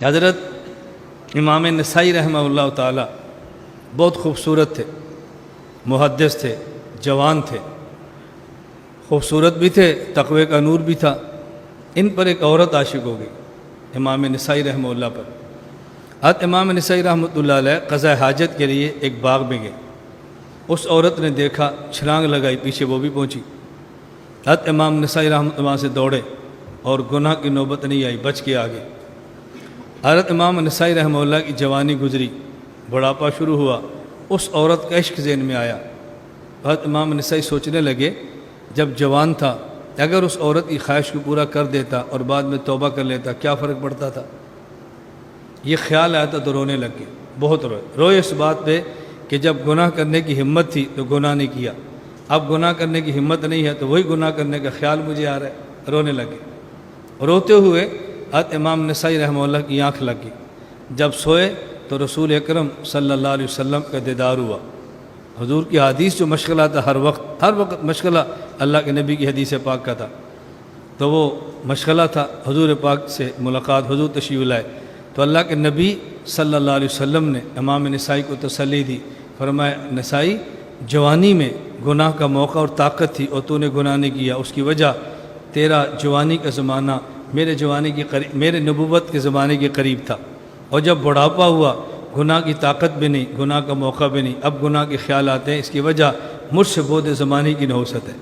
حضرت امام نسائی رحمہ اللہ تعالی بہت خوبصورت تھے، محدث تھے، جوان تھے، خوبصورت بھی تھے، تقوی کا نور بھی تھا۔ ان پر ایک عورت عاشق ہو گئی امام نسائی رحمہ اللہ پر۔ حضرت امام نسائی رحمۃ اللہ علیہ قضاء حاجت کے لیے ایک باغ میں گئے۔ اس عورت نے دیکھا، چھلانگ لگائی، پیچھے وہ بھی پہنچی۔ حضرت امام نسائی رحمۃ اللہ سے دوڑے اور گناہ کی نوبت نہیں آئی، بچ کے آگے۔ حضرت امام نسائی رحمہ اللہ کی جوانی گزری، بڑھاپا شروع ہوا، اس عورت کا عشق ذہن میں آیا۔ حضرت امام نسائی سوچنے لگے جب جوان تھا اگر اس عورت کی خواہش کو پورا کر دیتا اور بعد میں توبہ کر لیتا کیا فرق پڑتا تھا۔ یہ خیال آیا تھا تو رونے لگ گئے، بہت روئے اس بات پہ کہ جب گناہ کرنے کی ہمت تھی تو گناہ نہیں کیا، اب گناہ کرنے کی ہمت نہیں ہے تو وہی گناہ کرنے کا خیال مجھے آ رہا ہے، رونے لگے۔ روتے ہوئے حضرت امام نسائی رحمہ اللہ کی آنکھ لگ گئی۔ جب سوئے تو رسول اکرم صلی اللہ علیہ وسلم کا دیدار ہوا۔ حضور کی حدیث جو مشغلہ تھا، ہر وقت مشغلہ اللہ کے نبی کی حدیث پاک کا تھا، تو وہ مشغلہ تھا حضور پاک سے ملاقات، حضور تشریف لائے تو اللہ کے نبی صلی اللہ علیہ وسلم نے امام نسائی کو تسلی دی، فرمایا نسائی جوانی میں گناہ کا موقع اور طاقت تھی اور تو نے گناہ نہیں کیا، اس کی وجہ تیرا جوانی کا زمانہ میرے نبوت کے زمانے کے قریب تھا، اور جب بڑھاپا ہوا گناہ کی طاقت بھی نہیں، گناہ کا موقع بھی نہیں، اب گناہ کے خیال آتے ہیں، اس کی وجہ مجھ سے بعد زمانے کی نحوست ہے۔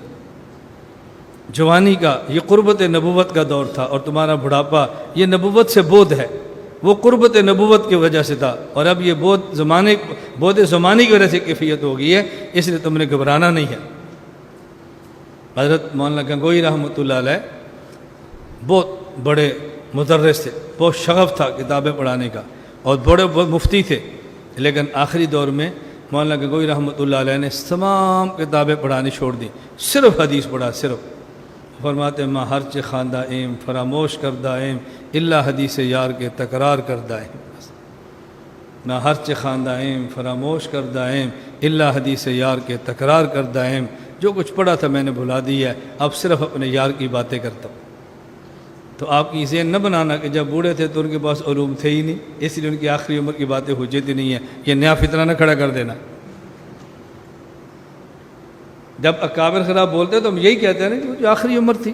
جوانی کا یہ قربت نبوت کا دور تھا اور تمہارا بڑھاپا یہ نبوت سے بعد ہے، وہ قربت نبوت کی وجہ سے تھا، اور اب یہ بعد زمانے کی وجہ سے کیفیت ہو گئی ہے، اس لیے تم نے گھبرانا نہیں ہے۔ حضرت مولانا گنگوئی رحمۃ اللہ علیہ بہت بڑے مدرس تھے، بہت شغف تھا کتابیں پڑھانے کا اور بڑے مفتی تھے، لیکن آخری دور میں مولانا گنگوئی رحمۃ اللہ علیہ نے تمام کتابیں پڑھانی چھوڑ دی، صرف حدیث پڑھا، صرف۔ فرماتے ماں ہرچ خواندہ ایم فراموش کردہ ایم اللہ حدیث یار کے تکرار کردہ ایم، میں ہرچ خواندہ ایم فراموش کردہ ایم اللہ حدیث یار کے تکرار کردہ ایم، جو کچھ پڑھا تھا میں نے بھلا دیا ہے، اب صرف اپنے یار کی باتیں کرتا ہوں۔ تو آپ کی ذہن نہ بنانا کہ جب بوڑھے تھے تو ان کے پاس علوم تھے ہی نہیں، اس لیے ان کی آخری عمر کی باتیں حجت ہی نہیں ہیں، یہ نیا فتنہ نہ کھڑا کر دینا۔ جب اکابر خراب بولتے ہیں تو ہم یہی کہتے ہیں نا کہ جو آخری عمر تھی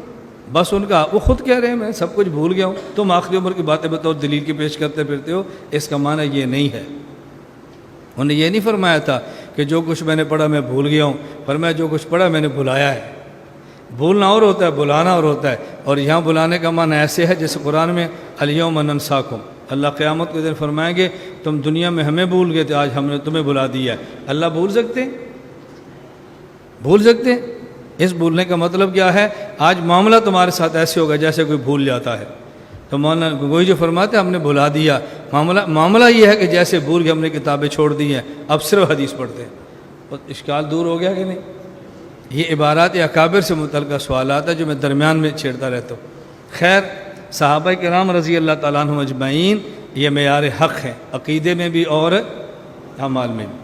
بس ان کا، وہ خود کہہ رہے ہیں میں سب کچھ بھول گیا ہوں، تم آخری عمر کی باتیں بتاؤ دلیل کی پیش کرتے پھرتے ہو، اس کا معنی یہ نہیں ہے۔ انہوں نے یہ نہیں فرمایا تھا کہ جو کچھ میں نے پڑھا میں بھول گیا ہوں، فرمایا جو کچھ پڑھا میں نے بھلایا ہے۔ بھولنا اور ہوتا ہے، بلانا اور ہوتا ہے، اور یہاں بلانے کا معنی ایسے ہے جیسے قرآن میں الیوم ننساکم، اللہ قیامت کے دن فرمائیں گے تم دنیا میں ہمیں بھول گئے تھے، آج ہم نے تمہیں بھلا دیا ہے۔ اللہ بھول سکتے ہیں؟ اس بھولنے کا مطلب کیا ہے؟ آج معاملہ تمہارے ساتھ ایسے ہوگا جیسے کوئی بھول جاتا ہے، تو مولانا گنگوئی جو فرماتے ہیں ہم نے بھلا دیا، معاملہ یہ ہے کہ جیسے بھول کے ہم نے کتابیں چھوڑ دی ہیں، اب صرف حدیث پڑھتے ہیں۔ اور اشکال دور ہو گیا کہ نہیں؟ یہ عبارات اکابر سے متعلقہ سوالات ہیں جو میں درمیان میں چھیڑتا رہتا ہوں۔ خیر، صحابہ کرام رضی اللہ تعالیٰ عنہم اجمعین یہ معیار حق ہیں، عقیدے میں بھی اور اعمال میں بھی۔